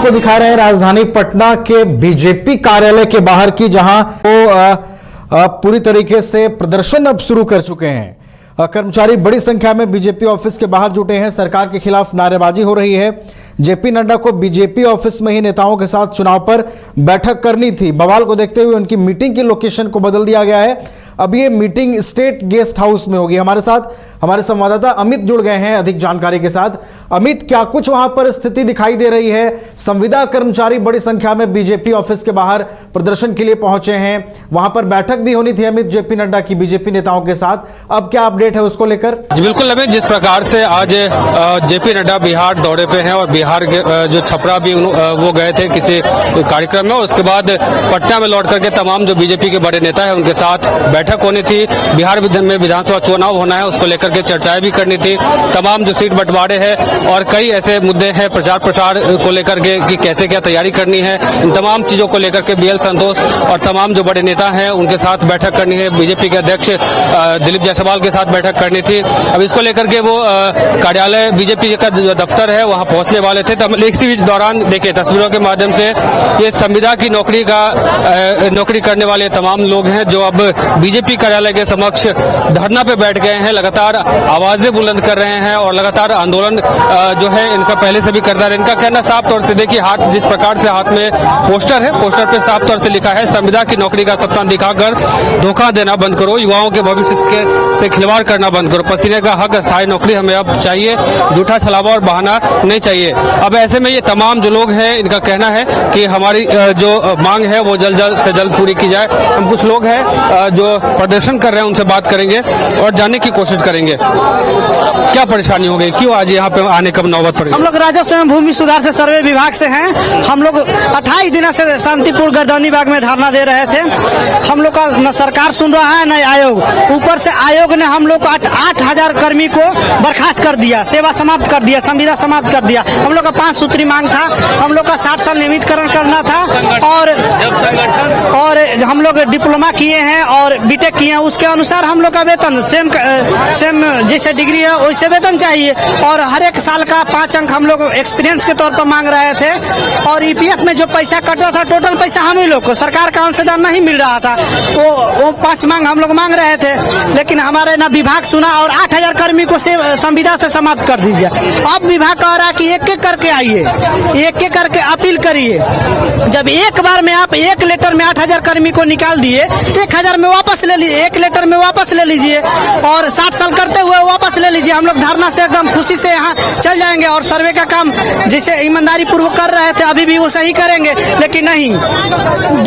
आपको दिखा रहे हैं राजधानी पटना के बीजेपी कार्यालय के बाहर की, जहां वो पूरी तरीके से प्रदर्शन अब शुरू कर चुके हैं। कर्मचारी बड़ी संख्या में बीजेपी ऑफिस के बाहर जुटे हैं। सरकार के खिलाफ नारेबाजी हो रही है। जेपी नड्डा को बीजेपी ऑफिस में ही नेताओं के साथ चुनाव पर बैठक करनी थी। बवाल को देखते हुए उनकी मीटिंग की लोकेशन को बदल दिया गया है। अब ये मीटिंग स्टेट गेस्ट हाउस में होगी। हमारे साथ हमारे संवाददाता अमित जुड़ गए हैं अधिक जानकारी के साथ। अमित, क्या कुछ वहां पर स्थिति दिखाई दे रही है? संविदा कर्मचारी बड़ी संख्या में बीजेपी ऑफिस के बाहर प्रदर्शन के लिए पहुंचे हैं। वहां पर बैठक भी होनी थी अमित जेपी नड्डा की बीजेपी नेताओं के साथ। अब क्या अपडेट है उसको लेकर? जी बिल्कुल अमित, जिस प्रकार से आज जेपी नड्डा बिहार दौरे पे हैं और बिहार के जो छपरा भी वो गए थे किसी कार्यक्रम में, उसके बाद पटना में लौट करके तमाम जो बीजेपी के बड़े नेता है उनके साथ बैठक होनी थी। बिहार में विधानसभा चुनाव होना है, उसको लेकर के चर्चाएं भी करनी थी। तमाम जो सीट बंटवारे हैं और कई ऐसे मुद्दे हैं प्रचार प्रसार को लेकर के कि कैसे क्या तैयारी करनी है, इन तमाम चीजों को लेकर के बीएल संतोष और तमाम जो बड़े नेता हैं उनके साथ बैठक करनी है। बीजेपी के अध्यक्ष दिलीप जायसवाल के साथ बैठक करनी थी। अब इसको लेकर के वो कार्यालय बीजेपी का जो दफ्तर है वहां पहुंचने वाले थे। तब इसी दौरान देखिए तस्वीरों के माध्यम से ये संविदा की नौकरी करने वाले तमाम लोग हैं जो अब बीजेपी कार्यालय के समक्ष धरना पे बैठ गए हैं। लगातार आवाजें बुलंद कर रहे हैं और लगातार आंदोलन जो है इनका पहले से भी करता रहे। इनका कहना साफ तौर से देखिए, हाथ जिस प्रकार से हाथ में पोस्टर है, पोस्टर पे साफ तौर से लिखा है संविदा की नौकरी का सपना दिखाकर धोखा देना बंद करो, युवाओं के भविष्य से खिलवाड़ करना बंद करो, पसीने का हक स्थायी नौकरी हमें अब चाहिए, झूठा छलावा और बहाना नहीं चाहिए। अब ऐसे में ये तमाम जो लोग हैं इनका कहना है कि हमारी जो मांग है वो जल्द से जल्द पूरी की जाए। हम कुछ लोग हैं जो प्रदर्शन कर रहे हैं उनसे बात करेंगे और जानने की कोशिश करेंगे क्या परेशानी हो गई, क्यों आज यहाँ पे आने कब नौबत पड़ी। हम लोग राजस्व एवं भूमि सुधार से सर्वे विभाग से हैं। हम लोग 28 दिनों से शांतिपुर गर्दौनी बाग में धरना दे रहे थे। हम लोग का न सरकार सुन रहा है न आयोग। ऊपर से आयोग ने हम लोग 8,000 कर्मी को बर्खास्त कर दिया, सेवा समाप्त कर दिया, संविदा समाप्त कर दिया। हम लोग का 5 सूत्री मांग था। हम लोग का 60 साल नियमितकरण करना था और हम लोग डिप्लोमा किए हैं और बीटेक किए हैं, उसके अनुसार हम लोग का वेतन सेम जैसे डिग्री है वैसे वेतन चाहिए। और हर एक साल का 5 अंक हम लोग एक्सपीरियंस के तौर पर मांग रहे थे। और ईपीएफ में जो पैसा कट रहा था टोटल पैसा हम ही लोग को, सरकार का अंशदान नहीं मिल रहा था। वो 5 मांग हम लोग मांग रहे थे, लेकिन हमारे ना विभाग सुना और 8,000 कर्मी को संविदा से समाप्त कर दीजिए। अब विभाग कह रहा है कि एक एक करके आइए, एक एक करके अपील करिए। जब एक बार में आप एक लेटर में 8,000 कर्मी को निकाल दिए, 1,000 में वापस ले लीजिए, 1 लेटर में वापस ले लीजिए और 60 साल करते हुए वापस ले लीजिए। हम लोग धरना से एकदम खुशी से यहाँ चल जाएंगे और सर्वे का काम जैसे ईमानदारी पूर्वक कर रहे थे अभी भी वो सही करेंगे। लेकिन नहीं,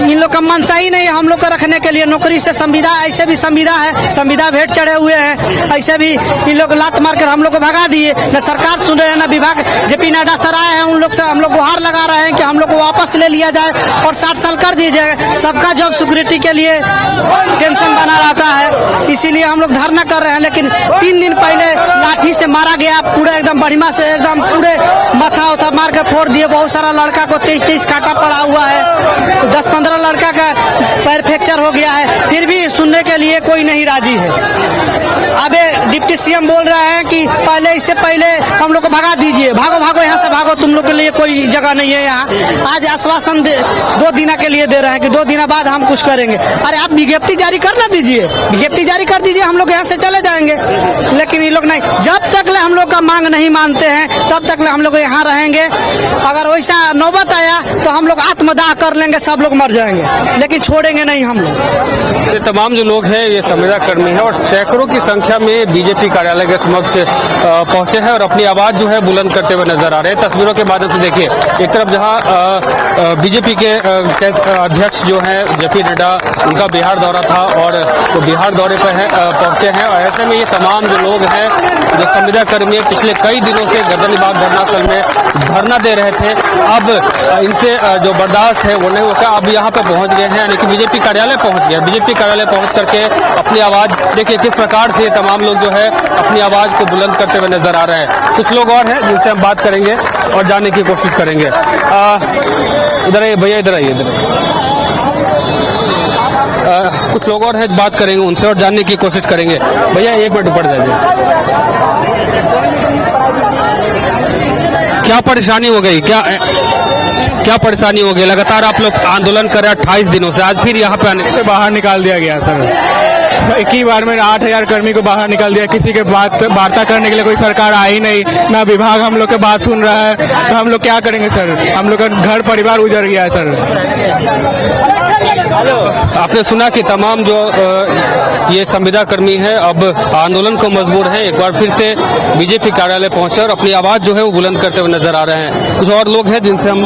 इन लोग का मनसा ही नहीं हम लोग को रखने के लिए। नौकरी से संविदा, ऐसे भी संविदा है, संविदा भेंट चढ़े हुए हैं, ऐसे भी इन लोग लात मार कर हम लोग को भगा दिए। न सरकार सुन रहे हैं न विभाग। जेपी नड्डा सर आए हैं, उन लोग से हम लोग गुहार लगा रहे हैं कि हम लोग को वापस ले लिया जाए और 60 साल कर दिया जाए। सबका जॉब सिक्योरिटी के लिए टेंशन बना रहता है, इसीलिए हम लोग धरना कर रहे हैं। लेकिन 3 दिन पहले लाठी से मारा गया, पूरे एकदम बढ़िया से एकदम पूरे माथा उथा मार के फोड़ दिए। बहुत सारा लड़का को 23 कांटा पड़ा हुआ है, 10-15 लड़का का पैर फ्रैक्चर हो गया है, फिर भी सुनने के लिए कोई नहीं राजी है। अबे डिप्टी सीएम बोल रहे हैं कि पहले इससे पहले हम लोग को भगा दीजिए, भागो भागो यहाँ से भागो, तुम लोग के लिए कोई जगह नहीं है यहाँ। आज आश्वासन 2 दिन के लिए दे रहे हैं कि 2 दिन बाद हम कुछ करेंगे। अरे आप विज्ञप्ति जारी कर ना दीजिए, विज्ञप्ति जारी कर दीजिए, हम लोग यहाँ से चले जाएंगे। लेकिन ये लोग नहीं, जब तक ले हम लोग का मांग नहीं मानते हैं तब तक ले हम लोग यहाँ रहेंगे। अगर वैसा नौबत आया तो हम लोग आत्मदाह कर लेंगे, सब लोग मर जाएंगे, लेकिन छोड़ेंगे नहीं हम लोग। ये तमाम जो लोग हैं ये संविदा कर्मी है और सैकड़ों की संख्या में बीजेपी कार्यालय के समक्ष पहुंचे हैं और अपनी आवाज जो है बुलंद करते हुए नजर आ रहे हैं। तस्वीरों के माध्यम से देखिए, एक तरफ जहां बीजेपी के अध्यक्ष जो हैं जेपी नड्डा, उनका बिहार दौरा था और वो बिहार दौरे पर पहुंचे हैं और ऐसे में ये तमाम जो लोग हैं जो संविदा कर्मी पिछले कई दिनों से गर्दनी बाग धरना स्थल में धरना दे रहे थे, अब इनसे जो बर्दाश्त है वो नहीं होता। अब यहाँ पे पहुंच गए हैं, यानी कि बीजेपी कार्यालय पहुंच गए। बीजेपी कार्यालय पहुंच करके अपनी आवाज देखिए किस प्रकार से तमाम लोग जो है अपनी आवाज को बुलंद करते हुए नजर आ रहे हैं। कुछ लोग और हैं जिनसे हम बात करेंगे और जानने की कोशिश करेंगे। इधर आइए भैया, इधर आइए, इधर कुछ लोग और हैं, बात करेंगे उनसे और जानने की कोशिश करेंगे। भैया 1 मिनट ऊपर जाइए, क्या परेशानी हो गई, क्या क्या परेशानी हो गई? लगातार आप लोग आंदोलन कर रहे हैं 28 दिनों से, आज फिर यहाँ पे आने से बाहर निकाल दिया गया सर। एक ही बार में 8,000 कर्मी को बाहर निकाल दिया। किसी के बात वार्ता करने के लिए कोई सरकार आई नहीं, ना विभाग हम लोग के बात सुन रहा है, तो हम लोग क्या करेंगे सर? हम लोग का घर परिवार उजड़ गया है सर। आपने सुना कि तमाम जो ये संविदा कर्मी है अब आंदोलन को मजबूर है, एक बार फिर से बीजेपी कार्यालय पहुंचे और अपनी आवाज जो है वो बुलंद करते हुए नजर आ रहे हैं। कुछ और लोग हैं जिनसे हम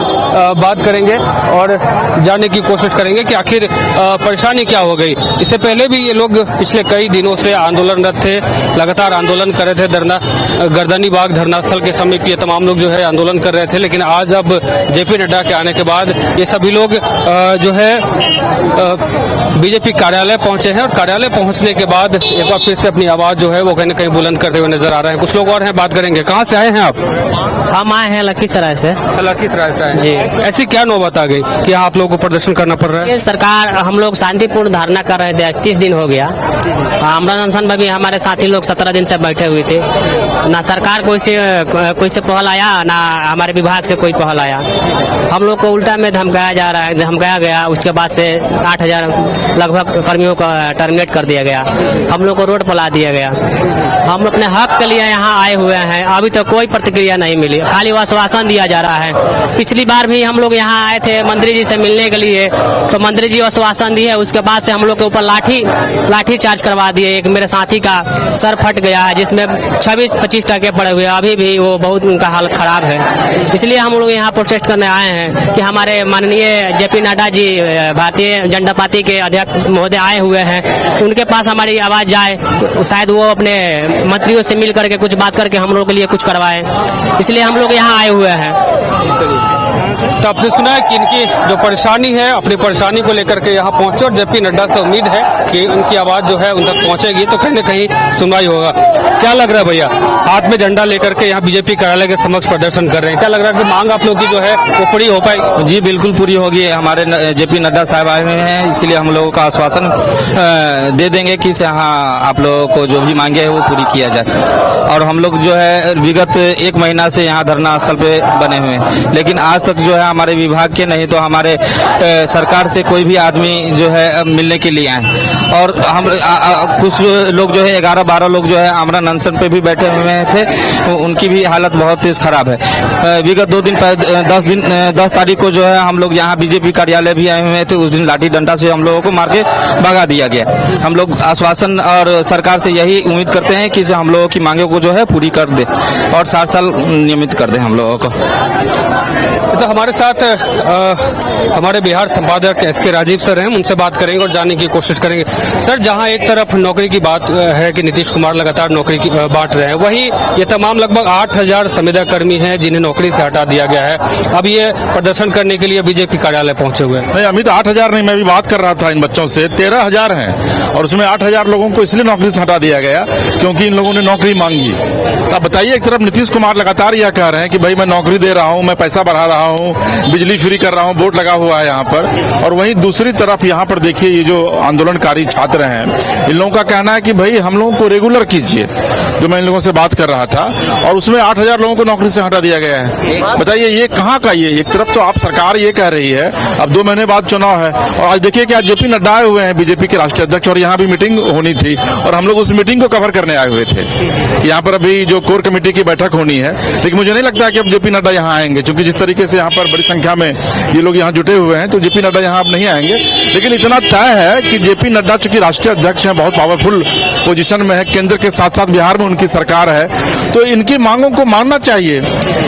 बात करेंगे और जानने की कोशिश करेंगे कि आखिर परेशानी क्या हो गई। इससे पहले भी ये लोग पिछले कई दिनों से आंदोलनरत थे, लगातार आंदोलन कर रहे थे। गर्दनी बाग धरना स्थल के समीप ये तमाम लोग जो है आंदोलन कर रहे थे, लेकिन आज अब जेपी नड्डा के आने के बाद ये सभी लोग जो है बीजेपी कार्यालय पहुंचे हैं और कार्यालय पहुंचने के बाद एक बार फिर से अपनी आवाज जो है वो कहीं न कहीं बुलंद करते हुए नजर आ रहे हैं। कुछ लोग और हैं, बात करेंगे। कहां से आए हैं आप? हम आए हैं लखीसराय से। लखीसराय से आए जी। ऐसी क्या नौबत आ गई कि आप लोगों को प्रदर्शन करना पड़ रहा है? ये सरकार, हम लोग शांतिपूर्ण धारणा कर रहे थे, आज 30 दिन हो गया। आमरण अनशन में भी हमारे साथी लोग 17 दिन से बैठे हुए थे। ना सरकार कोई से पहल आया, ना हमारे विभाग से कोई पहल आया। हम लोग को उल्टा में धमकाया जा रहा है, धमकाया गया। उसके बाद से 8,000 लगभग कर्मियों को टर्मिनेट कर दिया गया। हम लोग को रोड पर ला दिया गया। हम अपने हक के लिए यहाँ आए हुए हैं, अभी तक कोई प्रतिक्रिया नहीं मिली, खाली आश्वासन दिया जा रहा है। पिछली बार भी हम लोग यहाँ आए थे मंत्री जी से मिलने के लिए, तो मंत्री जी आश्वासन दिए, उसके बाद से हम लोग के ऊपर लाठी चार्ज करवा दिए। एक मेरे साथी का सर फट गया है, जिसमें 26-25 टके पड़े हुए, अभी भी वो बहुत उनका हालत खराब है। इसलिए हम लोग यहाँ प्रोटेस्ट करने आए हैं कि हमारे माननीय जेपी नड्डा जी, भारतीय जनता पार्टी के अध्यक्ष महोदय आए हुए हैं, उनके पास हमारी आवाज जाए, शायद वो अपने मंत्रियों से मिल करके कुछ बात करके हम लोगों के लिए कुछ करवाए। इसलिए हम लोग यहाँ आए हुए हैं। तो आपने सुना है कि इनकी जो परेशानी है, अपनी परेशानी को लेकर के यहाँ पहुंचे और जेपी नड्डा से उम्मीद है कि उनकी आवाज जो है उन तक पहुंचेगी तो कहीं न कहीं सुनवाई होगा। क्या लग रहा है भैया, हाथ में झंडा लेकर के यहाँ बीजेपी कार्यालय के समक्ष प्रदर्शन कर रहे हैं, क्या लग रहा है कि मांग आप लोग की जो है वो पूरी हो पाएगी? जी बिल्कुल पूरी होगी। हमारे जेपी नड्डा साहब आए हुए हैं, इसलिए हम लोगों का आश्वासन दे देंगे कि हाँ आप लोगों को जो भी मांगे है वो पूरी किया जाए। और हम लोग जो है विगत 1 महीना से यहाँ धरना स्थल पे बने हुए हैं, लेकिन आज तक जो है हमारे विभाग के नहीं तो हमारे सरकार से कोई भी आदमी जो है मिलने के लिए आए। और हम कुछ लोग जो है 11-12 लोग जो है आमरण अनशन पे भी बैठे हुए थे, उनकी भी हालत बहुत तेज खराब है। विगत 2 दिन पहले 10 तारीख को जो है हम लोग यहाँ बीजेपी कार्यालय भी आए हुए थे। उस दिन लाठी डंडा से हम लोगों को मार के भगा दिया गया। हम लोग आश्वासन और सरकार से यही उम्मीद करते हैं कि हम लोगों की मांगों को जो है पूरी कर दे और 7 साल नियमित कर दे हम लोगों को। तो हमारे साथ हमारे बिहार संपादक SK राजीव सर हैं, उनसे बात करेंगे और जानने की कोशिश करेंगे। सर, जहां एक तरफ नौकरी की बात है कि नीतीश कुमार लगातार नौकरी की बांट रहे हैं, वहीं ये तमाम लगभग 8,000 संविदा कर्मी हैं जिन्हें नौकरी से हटा दिया गया है। अब ये प्रदर्शन करने के लिए बीजेपी कार्यालय पहुंचे हुए हैं। नहीं, अभी तो 8,000 नहीं, मैं भी बात कर रहा था इन बच्चों से, 13,000 हैं और उसमें 8,000 लोगों को इसलिए नौकरी से हटा दिया गया क्योंकि इन लोगों ने नौकरी मांगी। तो अब बताइए, एक तरफ नीतीश कुमार लगातार यह कह रहे हैं कि भाई मैं नौकरी दे रहा हूं, मैं पैसा बढ़ा रहा हूं, बिजली फ्री कर रहा हूं, बोर्ड लगा हुआ है यहाँ पर, और वहीं दूसरी तरफ यहाँ पर देखिए ये जो आंदोलनकारी छात्र हैं, इन लोगों का कहना है कि भाई हम लोगों को रेगुलर कीजिए, जो मैं इन लोगों से बात कर रहा था, और उसमें 8,000 लोगों को नौकरी से हटा दिया गया है। बताइए ये कहाँ का? ये एक तरफ तो आप सरकार ये कह रही है, अब 2 महीने बाद चुनाव है, और आज देखिए कि आज जेपी नड्डा आए हुए हैं, बीजेपी के राष्ट्रीय अध्यक्ष, और यहाँ भी मीटिंग होनी थी और हम लोग उस मीटिंग को कवर करने आए हुए थे। यहाँ पर अभी जो कोर कमेटी की बैठक होनी है, लेकिन मुझे नहीं लगता कि अब जेपी नड्डा यहाँ आएंगे, क्योंकि जिस तरीके से यहाँ पर बड़ी संख्या में ये लोग यहाँ जुटे हुए हैं, तो जेपी नड्डा यहाँ अब नहीं आएंगे। लेकिन इतना तय है कि जेपी नड्डा चूंकि राष्ट्रीय अध्यक्ष हैं, बहुत पावरफुल पोजीशन में है, केंद्र के साथ साथ बिहार में उनकी सरकार है, तो इनकी मांगों को मानना चाहिए।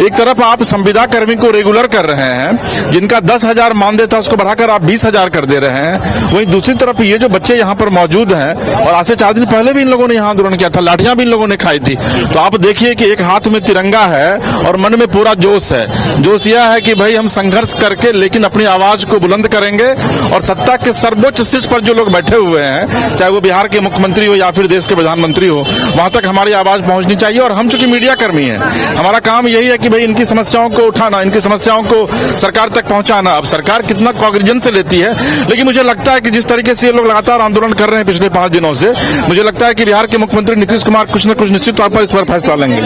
एक तरफ आप संविदा कर्मी को रेगुलर कर रहे हैं, जिनका 10,000 मानदेय था उसको बढ़ाकर आप 20,000 कर दे रहे हैं। वहीं दूसरी तरफ ये जो बच्चे यहाँ पर मौजूद हैं, और आज से 4 दिन पहले भी इन लोगों ने यहाँ आंदोलन किया था, लाठियां भी इन लोगों ने खाई थी। तो आप देखिए कि एक हाथ में तिरंगा है और मन में पूरा जोश है। जोश यह है कि भाई हम संघर्ष करके लेकिन अपनी आवाज को बुलंद करेंगे, और सत्ता के सर्वोच्च शीर्ष पर जो लोग बैठे हुए हैं, चाहे वो बिहार के मुख्यमंत्री हो या फिर देश के प्रधानमंत्री हो, वहां तक हमारी आवाज पहुंचनी चाहिए। और हम चूंकि मीडिया कर्मी हैं, हमारा काम यही है कि भाई इनकी समस्याओं को उठाना, इनकी समस्याओं को सरकार तक पहुंचाना। अब सरकार कितना कॉग्निजेंस से लेती है, लेकिन मुझे लगता है कि जिस तरीके से ये लोग लगातार आंदोलन कर रहे हैं पिछले 5 दिनों से, मुझे लगता है कि बिहार के मुख्यमंत्री नीतीश कुमार कुछ न कुछ निश्चित तौर पर इस पर फैसला लेंगे।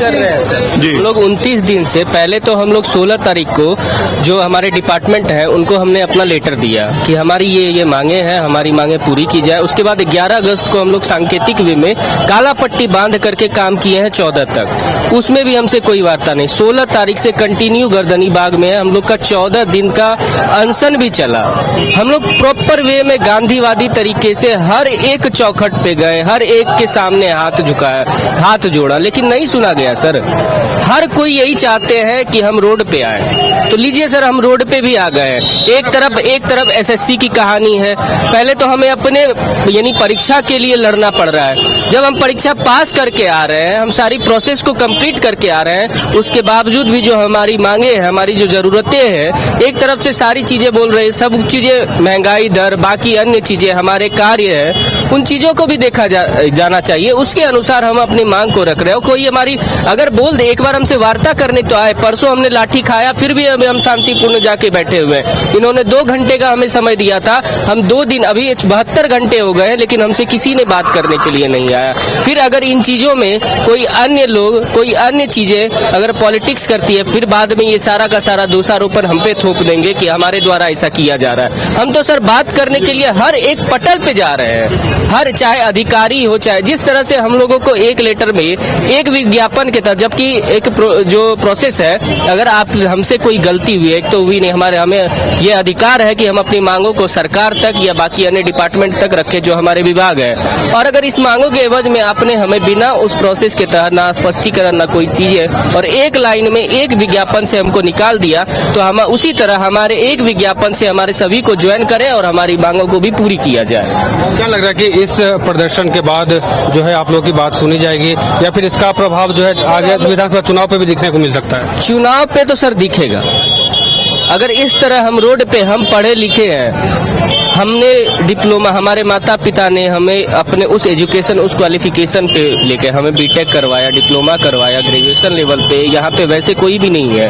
जी, लोग 29 दिन से पहले तो हम लोग 16 तारीख को जो हमारे डिपार्टमेंट है उनको हमने अपना लेटर दिया कि हमारी ये मांगे हैं, हमारी मांगे पूरी की जाए। उसके बाद 11 अगस्त को हम लोग सांकेतिक वे में काला पट्टी बांध करके काम किए हैं 14 तक, उसमें भी हमसे कोई वार्ता नहीं। 16 तारीख से कंटिन्यू गर्दनी बाग में हम लोग का 14 दिन का अनशन भी चला। हम लोग प्रॉपर वे में गांधीवादी तरीके से हर एक चौखट पे गए, हर एक के सामने हाथ झुकाया, हाथ जोड़ा, लेकिन नहीं सुना गया सर। हर कोई यही चाहते हैं कि हम रोड पे आए, तो लीजिए सर हम रोड पे भी आ गए। एक तरफ एसएससी की कहानी है। पहले तो हमें अपने यानी परीक्षा के लिए लड़ना पड़ रहा है। जब हम परीक्षा पास करके आ रहे हैं, हम सारी प्रोसेस को कंप्लीट करके आ रहे हैं, उसके बावजूद भी जो हमारी मांगे हैं, हमारी जो जरूरतें हैं, एक तरफ से सारी चीजें बोल रहे हैं, सब चीजें महंगाई दर, बाकी अन्य चीजें, हमारे कार्य है, उन चीजों को भी देखा जाना चाहिए। उसके अनुसार हम अपनी मांग को रख रहे हो। कोई हमारी अगर बोल दे, एक बार हमसे वार्ता करने तो आए, परसों हमने लाठी खाया, फिर भी हम शांतिपूर्ण जाके बैठे हुए हैं। इन्होंने 2 घंटे का हमें समय दिया था, हम 2 दिन, अभी 72 घंटे हो गए, लेकिन हमसे किसी ने बात करने के लिए नहीं आया। फिर अगर इन चीजों में कोई अन्य लोग, कोई अन्य चीजें अगर पॉलिटिक्स करती है, फिर बाद में ये सारा का सारा दोषारोपण हम पे थोप देंगे कि हमारे द्वारा ऐसा किया जा रहा है। हम तो सर बात करने के लिए हर एक पटल पे जा रहे हैं, हर चाहे अधिकारी हो, चाहे जिस तरह से हम लोगों को एक लेटर में एक विज्ञापन के तहत, जबकि एक जो प्रोसेस है, अगर आप हमसे कोई गलती हुई है तो हुई नहीं, हमें ये अधिकार है कि हम अपनी मांगों को सरकार तक या बाकी अन्य डिपार्टमेंट तक रखें जो हमारे विभाग है। और अगर इस मांगों के एवज में आपने हमें बिना उस प्रोसेस के तहत ना स्पष्टीकरण ना कोई चीज है और एक लाइन में एक विज्ञापन से हमको निकाल दिया, तो हम उसी तरह हमारे एक विज्ञापन से हमारे सभी को ज्वाइन करें और हमारी मांगों को भी पूरी किया जाए। क्या लग रहा है कि इस प्रदर्शन के बाद जो है आप लोगों की बात सुनी जाएगी या फिर इसका प्रभाव जो है आगे विधानसभा चुनाव पे भी दिखने को मिल सकता है? चुनाव पे तो सर दिखेगा। अगर इस तरह हम रोड पे, हम पढ़े लिखे हैं, हमने डिप्लोमा, हमारे माता पिता ने हमें अपने उस एजुकेशन, उस क्वालिफिकेशन पे लेके हमें बीटेक करवाया, डिप्लोमा करवाया, ग्रेजुएशन लेवल पे। यहाँ पे वैसे कोई भी नहीं है।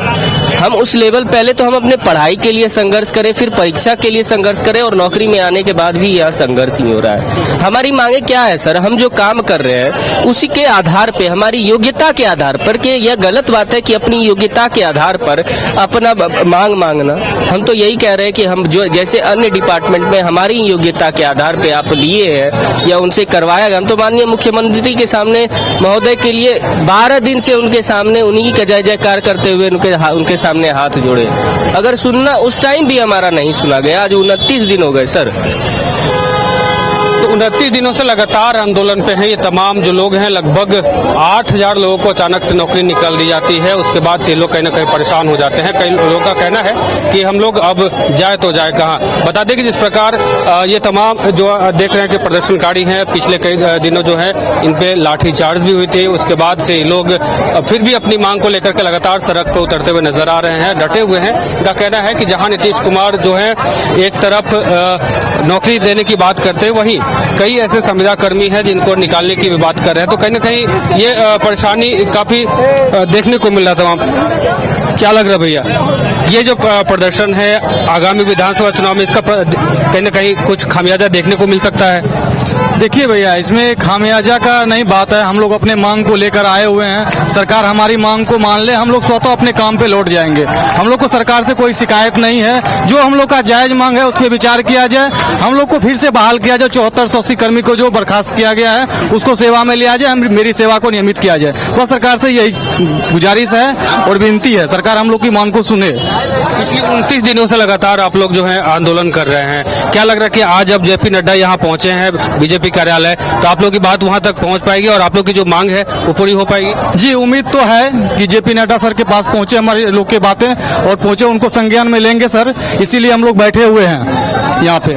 हम उस लेवल, पहले तो हम अपने पढ़ाई के लिए संघर्ष करें, फिर परीक्षा के लिए संघर्ष करें और नौकरी में आने के बाद भी यह संघर्ष ही हो रहा है। हमारी मांगे क्या है सर? हम जो काम कर रहे हैं उसी के आधार पे, हमारी योग्यता के आधार पर, कि यह गलत बात है कि अपनी योग्यता के आधार पर अपना मांग मांगना। हम तो यही कह रहे हैं कि हम जो जैसे अन्य डिपार्टमेंट में हमारी योग्यता के आधार पे आप लिए हैं या उनसे करवाया गया, हम तो माननीय मुख्यमंत्री के सामने महोदय के लिए 12 दिन से उनके सामने उन्हीं का जय जयकार करते हुए उनके सामने हाथ जोड़े। अगर सुनना, उस टाइम भी हमारा नहीं सुना गया। आज 29 दिन हो गए सर। तो 29 दिनों से लगातार आंदोलन पे हैं ये तमाम जो लोग हैं। लगभग 8000 लोगों को अचानक से नौकरी निकाल दी जाती है। उसके बाद से लोग कहीं ना कहीं परेशान हो जाते हैं। कई लोगों का कहना है कि हम लोग अब जाए तो जाए कहाँ। बता दें कि जिस प्रकार ये तमाम जो देख रहे हैं कि प्रदर्शनकारी हैं, पिछले कई दिनों जो है इन पे लाठीचार्ज भी हुई थी। उसके बाद से लोग फिर भी अपनी मांग को लेकर के लगातार सड़क पर उतरते हुए नजर आ रहे हैं, डटे हुए हैं। इनका कहना है कि जहां नीतीश कुमार जो है एक तरफ नौकरी देने की बात करते हैं, वहीं कई ऐसे संविदा कर्मी हैं जिनको निकालने की भी बात कर रहे हैं। तो कहीं ना कहीं ये परेशानी काफी देखने को मिल रहा था। क्या लग रहा है भैया, ये जो प्रदर्शन है आगामी विधानसभा चुनाव में, इसका कहीं ना कहीं कुछ खामियाजा देखने को मिल सकता है? देखिए भैया, इसमें खामियाजा का नहीं बात है। हम लोग अपने मांग को लेकर आए हुए हैं। सरकार हमारी मांग को मान ले, हम लोग स्वतः अपने काम पे लौट जाएंगे। हम लोग को सरकार से कोई शिकायत नहीं है। जो हम लोग का जायज मांग है उस पर विचार किया जाए। हम लोग को फिर से बहाल किया जाए। 7480 कर्मी को जो बर्खास्त किया गया है उसको सेवा में लिया जाए। मेरी सेवा को नियमित किया जाए। बस सरकार से यही गुजारिश है और विनती है, सरकार हम लोग की मांग को सुने। पिछले 29 दिनों से लगातार आप लोग जो है आंदोलन कर रहे हैं। क्या लग रहा है कि आज अब जेपी नड्डा यहाँ पहुंचे हैं बीजेपी कार्यालय, तो आप लोग की बात वहां तक पहुंच पाएगी और आप लोग की जो मांग है वो पूरी हो पाएगी? जी, उम्मीद तो है कि जेपी नड्डा सर के पास पहुंचे हमारे लोग की बातें और पहुंचे, उनको संज्ञान में लेंगे सर। इसीलिए हम लोग बैठे हुए हैं यहाँ पे।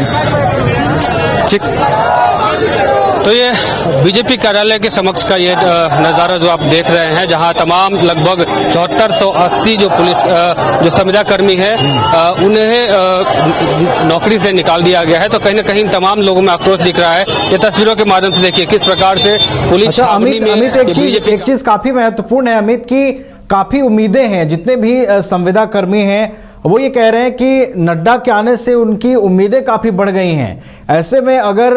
ठीक, तो ये बीजेपी कार्यालय के समक्ष का ये नज़ारा जो आप देख रहे हैं, जहां तमाम लगभग 7480 जो पुलिस जो संविदा कर्मी है उन्हें नौकरी से निकाल दिया गया है। तो कहीं ना कहीं तमाम लोगों में आक्रोश दिख रहा है। ये तस्वीरों के माध्यम से देखिए किस प्रकार से पुलिस। अच्छा अमित, एक चीज काफी महत्वपूर्ण है अमित, की काफी उम्मीदें हैं। जितने भी संविदा कर्मी हैं वो ये कह रहे हैं कि नड्डा के आने से उनकी उम्मीदें काफ़ी बढ़ गई हैं। ऐसे में अगर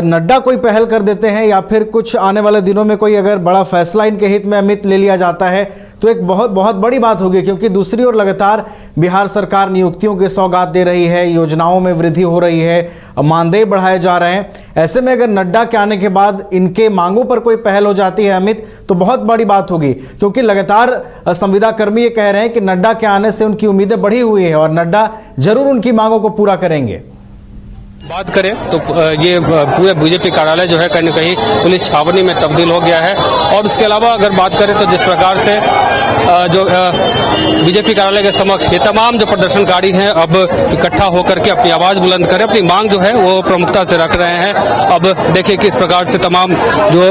नड्डा कोई पहल कर देते हैं या फिर कुछ आने वाले दिनों में कोई अगर बड़ा फैसला इनके हित में अमित ले लिया जाता है, तो एक बहुत बड़ी बात होगी, क्योंकि दूसरी ओर लगातार बिहार सरकार नियुक्तियों की सौगात दे रही है, योजनाओं में वृद्धि हो रही है, मानदेय बढ़ाए जा रहे हैं। ऐसे में अगर नड्डा के आने के बाद इनके मांगों पर कोई पहल हो जाती है अमित, तो बहुत बड़ी बात होगी, क्योंकि लगातार संविदा कर्मी ये कह रहे हैं कि नड्डा के आने से उनकी उम्मीदें बढ़ी हुई है और नड्डा जरूर उनकी मांगों को पूरा करेंगे। बात करें तो ये पूरे बीजेपी कार्यालय जो है कहीं न कहीं पुलिस छावनी में तब्दील हो गया है। और उसके अलावा अगर बात करें तो जिस प्रकार से जो बीजेपी कार्यालय के समक्ष ये तमाम जो प्रदर्शनकारी हैं अब इकट्ठा होकर के अपनी आवाज बुलंद करें, अपनी मांग जो है वो प्रमुखता से रख रहे हैं। अब देखिए किस प्रकार से तमाम जो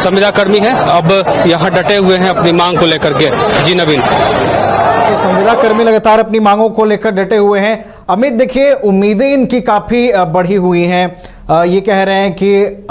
संविदा कर्मी हैं अब यहाँ डटे हुए हैं अपनी मांग को लेकर के। जी नवीन। तो संविदा कर्मी लगातार अपनी मांगों को लेकर डटे हुए हैं। अमित, देखिए उम्मीदें इनकी काफी बढ़ी हुई हैं। ये कह रहे हैं कि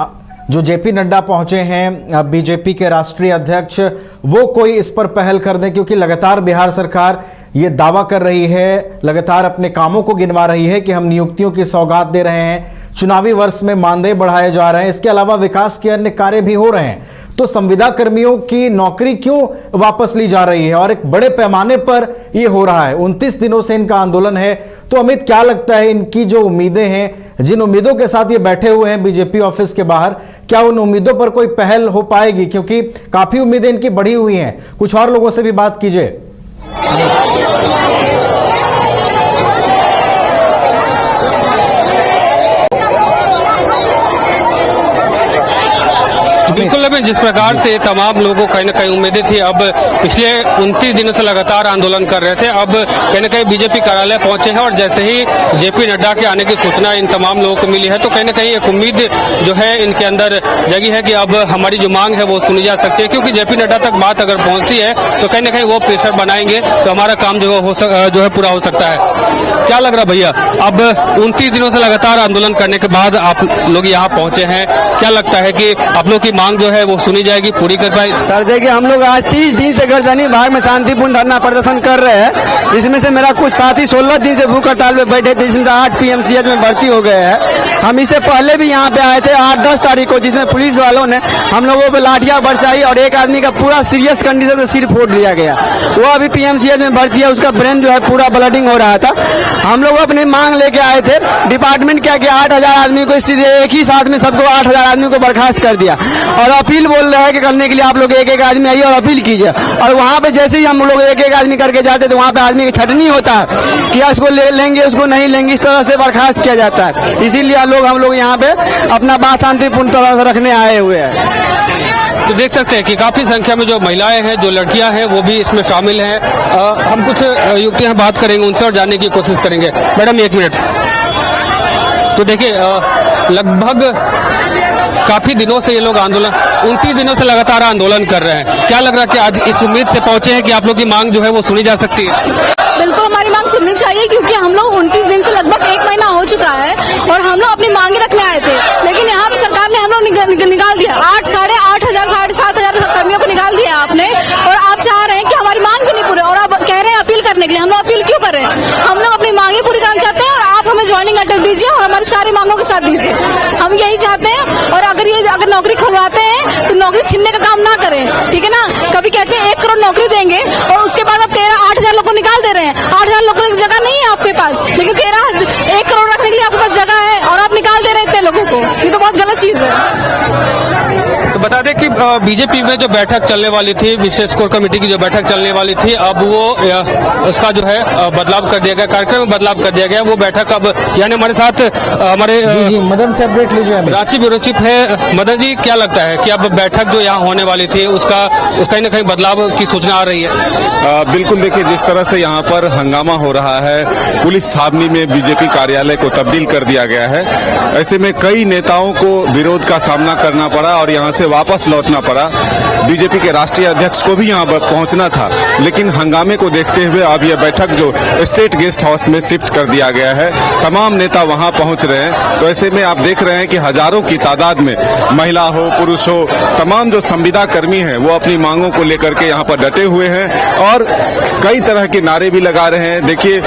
जो जेपी नड्डा पहुंचे हैं बीजेपी के राष्ट्रीय अध्यक्ष, वो कोई इस पर पहल कर दें, क्योंकि लगातार बिहार सरकार ये दावा कर रही है, लगातार अपने कामों को गिनवा रही है कि हम नियुक्तियों की सौगात दे रहे हैं, चुनावी वर्ष में मानदेय बढ़ाए जा रहे हैं, इसके अलावा विकास के अन्य कार्य भी हो रहे हैं। तो संविदा कर्मियों की नौकरी क्यों वापस ली जा रही है और एक बड़े पैमाने पर ये हो रहा है? 29 दिनों से इनका आंदोलन है। तो अमित, क्या लगता है इनकी जो उम्मीदें हैं, जिन उम्मीदों के साथ ये बैठे हुए हैं बीजेपी ऑफिस के बाहर, क्या उन उम्मीदों पर कोई पहल हो पाएगी? क्योंकि काफी उम्मीदें इनकी बढ़ी हुई हैं। कुछ और लोगों से भी बात कीजिए। बिल्कुल अभी जिस प्रकार से तमाम लोगों को कहीं न कहीं उम्मीदें थी, अब पिछले 29 दिनों से लगातार आंदोलन कर रहे थे, अब कहीं न कहीं बीजेपी कार्यालय पहुंचे हैं और जैसे ही जेपी नड्डा के आने की सूचना इन तमाम लोगों को मिली है तो कहीं न कहीं एक उम्मीद जो है इनके अंदर जगी है कि अब हमारी जो मांग है वो सुनी जा सकती है, क्योंकि जेपी नड्डा तक बात अगर पहुंचती है तो कहीं न कहीं वो प्रेशर बनाएंगे तो हमारा काम जो है पूरा हो सकता है। क्या लग रहा भैया, अब 29 दिनों से लगातार आंदोलन करने के बाद आप लोग यहाँ पहुंचे हैं, क्या लगता है कि आप लोग की मांग जो है वो सुनी जाएगी, पूरी कर पाए? सर देखिए, हम लोग आज 30 दिन से गर्दनी भाग में शांतिपूर्ण धरना प्रदर्शन कर रहे हैं। इसमें से मेरा कुछ साथी 16 दिन से भूख हड़ताल में बैठे थे, जिसमें से 8 पीएमसीएच में भर्ती हो गए हैं। हम इससे पहले भी यहाँ पे आए थे 8-10 तारीख को, जिसमें पुलिस वालों ने हम लोगों पे लाठियां बरसाई और एक आदमी का पूरा सीरियस कंडीशन से सिर फोड़ दिया गया। वो अभी पीएमसीएच में भर्ती है, उसका ब्रेन जो है पूरा ब्लडिंग हो रहा था। हम लोग अपनी मांग लेके आए थे। डिपार्टमेंट क्या किया, 8000 आदमी को सीधे एक ही साथ में सबको 8000 आदमी को बर्खास्त कर दिया और अपील बोल रहे हैं कि करने के लिए आप लोग एक आदमी आइए और अपील कीजिए। और वहाँ पे जैसे ही हम लोग एक आदमी करके जाते तो वहाँ पे आदमी की छटनी होता है कि उसको ले लेंगे, उसको नहीं लेंगे, इस तरह से बर्खास्त किया जाता है। इसीलिए हम लोग यहाँ पे अपना बात शांतिपूर्ण तरह से रखने आए हुए हैं। तो देख सकते हैं कि काफी संख्या में जो महिलाएं हैं, जो लड़कियां हैं, वो भी इसमें शामिल हैं। हम कुछ युवतियां बात करेंगे उनसे और जानने की कोशिश करेंगे। Madam 1 minute. तो देखिए लगभग काफी दिनों से ये लोग आंदोलन 29 दिनों से लगातार आंदोलन कर रहे हैं। क्या लग रहा है कि आज इस उम्मीद से पहुंचे हैं कि आप लोग की मांग जो है वो सुनी जा सकती है? बिल्कुल हमारी मांग सुननी चाहिए, क्योंकि हम लोग 29 दिन से लगभग 1 महीना हो चुका है और हम लोग अपनी मांगे रखने आए थे, लेकिन यहाँ पे सरकार ने हम लोग निकाल दिया। 8,500 7,500 कर्मियों को निकाल दिया आपने, और आप चाह रहे हैं कि हमारी मांग भी नहीं पूरी, और आप कह रहे हैं अपील करने के लिए। हम लोग अपील क्यों कर रहे हैं? हम लोग अपनी मांगे पूरी करना चाहते हैं और आप हमें ज्वाइनिंग लेटर दीजिए और हमारी सारी मांगों के साथ दीजिए। हम यही चाहते हैं। और अगर नौकरी खुलवाते हैं तो नौकरी छीनने का काम ना करें, ठीक है ना? कभी कहते हैं 1 करोड़ नौकरी देंगे और उसके बाद आप 8,000 लोगों को निकाल दे रहे हैं। 8,000 लोगों की जगह नहीं है आपके पास, लेकिन 1 करोड़ रखने के लिए आपके पास जगह है और आप निकाल दे रहे हैं इतने लोगों को। ये तो बहुत गलत चीज है। तो बता दें कि बीजेपी में जो बैठक चलने वाली थी, विशेष कोर कमेटी की जो बैठक चलने वाली थी, अब वो उसका जो है बदलाव कर दिया गया, कार्यक्रम में बदलाव कर दिया गया। वो बैठक अब यानी हमारे साथ हमारे जी मदन से अपडेट लीजिए। रांची ब्यूरो चीफ है मदन जी, क्या लगता है कि अब बैठक जो यहाँ होने वाली थी उसका कहीं न कहीं बदलाव की सूचना आ रही है? बिल्कुल, देखिए जिस तरह से यहाँ पर हंगामा हो रहा है, पुलिस छावनी में बीजेपी कार्यालय को तब्दील कर दिया गया है। ऐसे में कई नेताओं को विरोध का सामना करना पड़ा और यहाँ से वापस लौटना पड़ा। बीजेपी के राष्ट्रीय अध्यक्ष को भी यहाँ पर पहुंचना था, लेकिन हंगामे को देखते हुए अब यह बैठक जो स्टेट गेस्ट हाउस में शिफ्ट कर दिया गया है, तमाम नेता वहां पहुंच रहे हैं। तो ऐसे में आप देख रहे हैं कि हजारों की तादाद में महिला हो, पुरुष हो, तमाम जो संविदा कर्मी हैं वो अपनी मांगों को लेकर के यहाँ पर डटे हुए हैं और कई तरह के नारे भी लगा रहे हैं। देखिए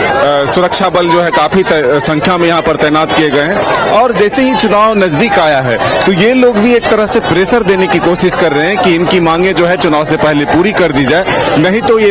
सुरक्षा बल जो है काफी संख्या में यहाँ पर तैनात किए गए हैं और जैसे ही चुनाव नजदीक आया है तो ये लोग भी एक तरह से प्रेशर देने की कोशिश कर रहे हैं कि इनकी मांगे जो है चुनाव से पहले पूरी कर दी जाए, नहीं तो ये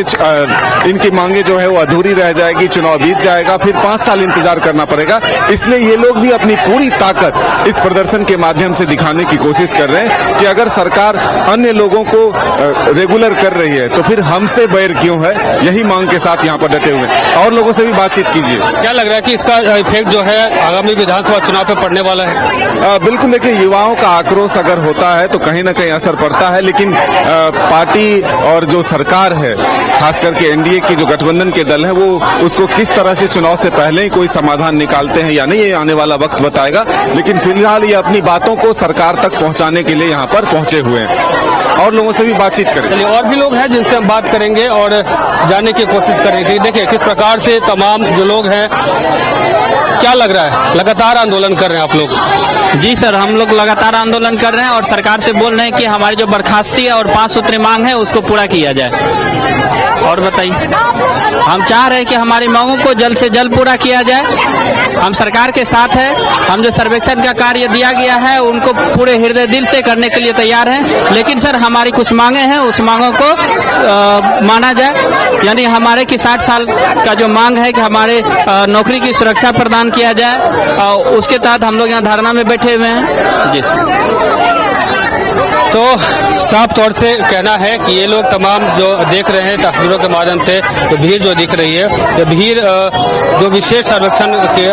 इनकी मांगे जो है वो अधूरी रह जाएगी, चुनाव बीत जाएगा, फिर 5 साल इंतजार करना पड़ेगा। इसलिए ये लोग भी अपनी पूरी ताकत इस प्रदर्शन के माध्यम से दिखाने की कोशिश कर रहे हैं कि अगर सरकार अन्य लोगों को रेगुलर कर रही है तो फिर हमसे बैर क्यों है। यही मांग के साथ यहाँ पर डटे हुए हैं। और लोगों से भी बातचीत कीजिए। क्या लग रहा है कि इसका इफेक्ट जो है आगामी विधानसभा चुनाव पे पड़ने वाला है? बिल्कुल, देखिए, युवाओं का आक्रोश अगर होता है तो कहीं ना कहीं असर पड़ता है, लेकिन पार्टी और जो सरकार है, खास करके एनडीए की जो गठबंधन के दल है, वो उसको किस तरह से चुनाव से पहले ही कोई समाधान निकालते हैं या नहीं, ये आने वाला वक्त बताएगा। लेकिन फिलहाल ये अपनी बातों को सरकार तक पहुंचाने के लिए यहाँ पर पहुंचे हुए हैं। और लोगों से भी बातचीत करें। चलिए, और भी लोग हैं जिनसे हम बात करेंगे और जानने की कोशिश करेंगे। देखिए किस प्रकार से तमाम जो लोग हैं, क्या लग रहा है, लगातार आंदोलन कर रहे हैं आप लोग? जी सर, हम लोग लगातार आंदोलन कर रहे हैं और सरकार से बोल रहे हैं कि हमारी जो बर्खास्ती और 5 सूत्री मांग है उसको पूरा किया जाए। और बताइए, हम चाह रहे हैं कि हमारी मांगों को जल्द से जल्द पूरा किया जाए। हम सरकार के साथ हैं। हम जो सर्वेक्षण का कार्य दिया गया है उनको पूरे हृदय दिल से करने के लिए तैयार हैं। लेकिन सर, हमारी कुछ मांगे हैं, उस मांगों को माना जाए। यानी हमारे की 60 साल का जो मांग है कि हमारे नौकरी की सुरक्षा प्रदान किया जाए, उसके तहत हम लोग यहाँ धरना में बैठे हुए हैं। जी सर। तो साफ तौर से कहना है कि ये लोग तमाम जो देख रहे हैं तस्वीरों के माध्यम से, तो भीड़ जो दिख रही है, ये भीड़ जो विशेष सर्वेक्षण के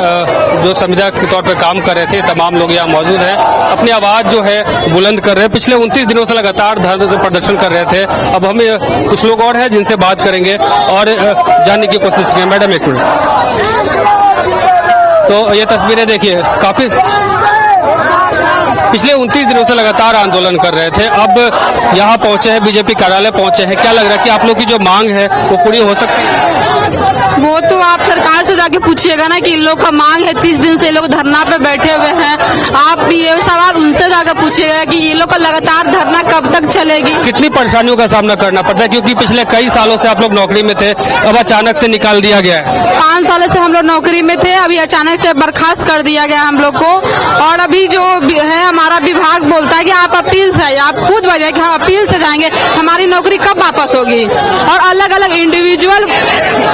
जो संविदा के तौर पर काम कर रहे थे, तमाम लोग यहाँ मौजूद हैं, अपनी आवाज जो है बुलंद कर रहे हैं। पिछले 29 दिनों से लगातार धरना प्रदर्शन कर रहे थे। अब हमें कुछ लोग और हैं जिनसे बात करेंगे और जानने की कोशिश करेंगे। मैडम, एक मिनट। तो ये तस्वीरें देखिए, काफी पिछले 29 दिनों से लगातार आंदोलन कर रहे थे, अब यहाँ पहुंचे हैं, बीजेपी कार्यालय पहुंचे हैं। क्या लग रहा है कि आप लोग की जो मांग है वो पूरी हो सकती है? वो तो आप सरकार से जाके पूछिएगा ना कि इन लोग का मांग है, 30 दिन से ये लोग धरना पे बैठे हुए हैं। आप भी ये सवाल उनसे जाकर पूछिएगा कि ये लोग का लगातार धरना कब तक चलेगी। कितनी परेशानियों का सामना करना पड़ता है, क्योंकि पिछले कई सालों से आप लोग नौकरी में थे, अब अचानक से निकाल दिया गया है। 5 साल से हम लोग नौकरी में थे, अभी अचानक से बर्खास्त कर दिया गया हम लोग को। और अभी जो है हमारा विभाग बोलता है कि आप अपील से, आप खुद बताइए कि हम अपील से जाएंगे, हमारी नौकरी कब वापस होगी। और अलग अलग इंडिविजुअल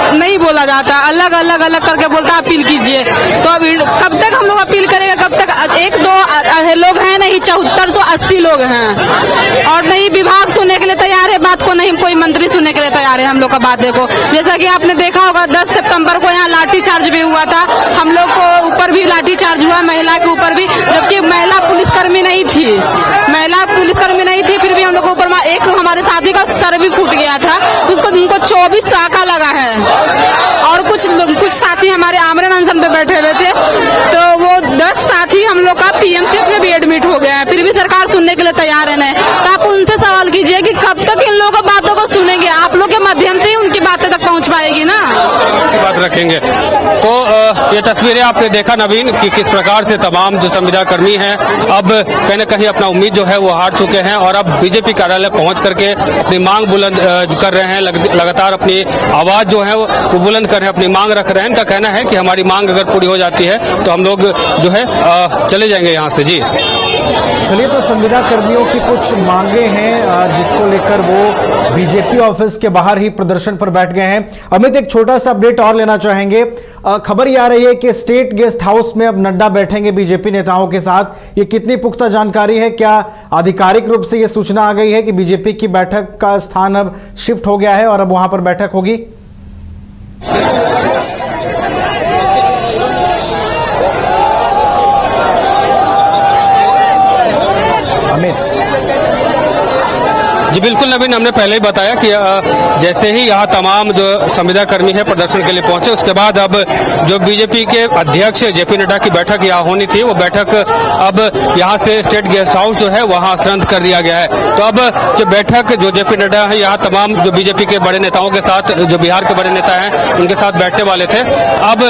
नहीं बोला जाता, अलग अलग करके बोलता है अपील कीजिए। तो अब कब तक हम लोग अपील करेंगे, कब तक? 1-2 लोग हैं नहीं, 7480 लोग हैं। और नहीं विभाग सुनने के लिए तैयार है बात को, नहीं कोई मंत्री सुनने के लिए तैयार है हम लोग का बात। देखो, जैसा कि आपने देखा होगा 10 सितंबर को यहाँ लाठीचार्ज भी हुआ था, हम लोग को ऊपर भी लाठीचार्ज हुआ, महिला के ऊपर भी, जबकि महिला पुलिसकर्मी नहीं थी, फिर भी हम लोग के ऊपर एक हमारे साथी का सर भी फूट गया था, उसको उनको 24 टाका लगा है। और कुछ साथी हमारे आमरण अनशन पे बैठे हुए थे, तो वो 10 साथी हम लोग का पीएमसीएच में भी एडमिट हो गया है, फिर भी सरकार सुनने के लिए तैयार है नहीं। तो आप उनसे सवाल कीजिए कि कब तक इन लोगों की बातों को सुनेंगे। आप लोग के माध्यम से ही उनकी बातें तक पहुंच पाएगी ना, बात रखेंगे। तो ये तस्वीरें आपने देखा नवीन कि किस प्रकार से तमाम जो संविदा कर्मी हैं अब कहीं न कहीं अपना उम्मीद जो है वो हार चुके हैं और अब बीजेपी कार्यालय पहुंच करके अपनी मांग बुलंद कर रहे हैं, लगातार अपनी आवाज जो है वो बुलंद कर रहे हैं, अपनी मांग रख रहे हैं। इनका कहना है कि हमारी मांग अगर पूरी हो जाती है तो हम लोग जो है चले जाएंगे यहाँ से। जी चलिए, तो संविदा कर्मियों की कुछ मांगे हैं जिसको लेकर वो बीजेपी ऑफिस के बाहर ही प्रदर्शन पर बैठ गए हैं। अमित, एक छोटा सा अपडेट और लेना चाहेंगे। खबर ये आ रही है कि स्टेट गेस्ट हाउस में अब नड्डा बैठेंगे बीजेपी नेताओं के साथ। ये कितनी पुख्ता जानकारी है? क्या आधिकारिक रूप से ये सूचना आ गई है कि बीजेपी की बैठक का स्थान अब शिफ्ट हो गया है और अब वहां पर बैठक होगी? जी बिल्कुल नवीन, हमने पहले ही बताया कि जैसे ही यहाँ तमाम जो संविदा कर्मी है प्रदर्शन के लिए पहुंचे, उसके बाद अब जो बीजेपी के अध्यक्ष जेपी नड्डा की बैठक यहाँ होनी थी, वो बैठक अब यहाँ से स्टेट गेस्ट हाउस जो है वहाँ रद्द कर दिया गया है। तो अब जो बैठक जो जेपी नड्डा है यहाँ तमाम जो बीजेपी के बड़े नेताओं के साथ, जो बिहार के बड़े नेता हैं उनके साथ बैठने वाले थे, अब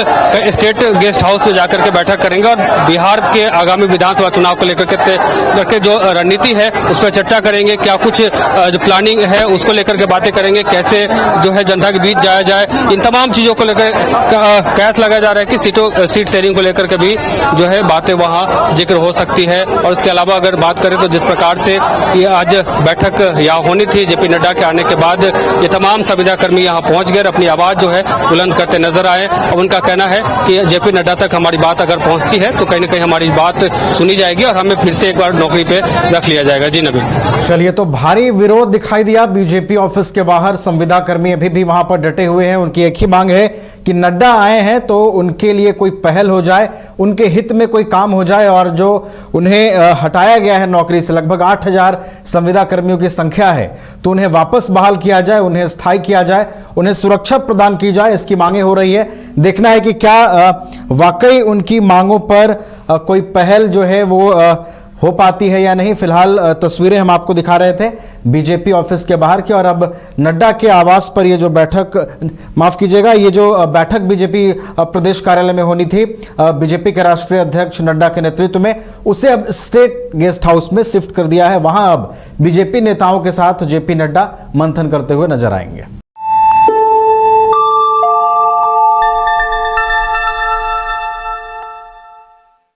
स्टेट गेस्ट हाउस में जाकर के बैठक करेंगे और बिहार के आगामी विधानसभा चुनाव को लेकर के जो रणनीति है उस पर चर्चा करेंगे। क्या कुछ जो प्लानिंग है उसको लेकर के बातें करेंगे, कैसे जो है जनता के बीच जाया जाए, इन तमाम चीजों को लेकर कयास लगाया जा रहा है कि सीट शेयरिंग को लेकर के भी जो है बातें वहां जिक्र हो सकती है। और इसके अलावा अगर बात करें तो जिस प्रकार से ये आज बैठक यहाँ होनी थी, जेपी नड्डा के आने के बाद ये तमाम संविदा कर्मी यहाँ पहुंच गए, अपनी आवाज जो है बुलंद करते नजर आए। अब उनका कहना है कि जेपी नड्डा तक हमारी बात अगर पहुंचती है तो कहीं ना कहीं हमारी बात सुनी जाएगी और हमें फिर से एक बार नौकरी पे रख लिया जाएगा। जी नबील। चलिए, तो भारी विरोध दिखाई दिया बीजेपी ऑफिस के बाहर। संविदा कर्मी अभी भी वहां पर डटे हुए हैं। उनकी एक ही मांग है कि नड्डा आए हैं तो उनके लिए कोई पहल हो जाए, उनके हित में कोई काम हो जाए, और जो उन्हें हटाया गया है नौकरी से, लगभग 8000 संविदा कर्मियों की संख्या है, तो उन्हें वापस बहाल किया जाए, उन्हें स्थायी किया जाए, उन्हें सुरक्षा प्रदान की जाए। इसकी मांगे हो रही है। देखना है कि क्या वाकई उनकी मांगों पर कोई पहल जो है वो हो पाती है या नहीं। फिलहाल तस्वीरें हम आपको दिखा रहे थे बीजेपी ऑफिस के बाहर की, और अब नड्डा के आवास पर ये जो बैठक, माफ कीजिएगा, ये जो बैठक बीजेपी प्रदेश कार्यालय में होनी थी बीजेपी के राष्ट्रीय अध्यक्ष नड्डा के नेतृत्व में, उसे अब स्टेट गेस्ट हाउस में शिफ्ट कर दिया है। वहां अब बीजेपी नेताओं के साथ जेपी नड्डा मंथन करते हुए नजर आएंगे।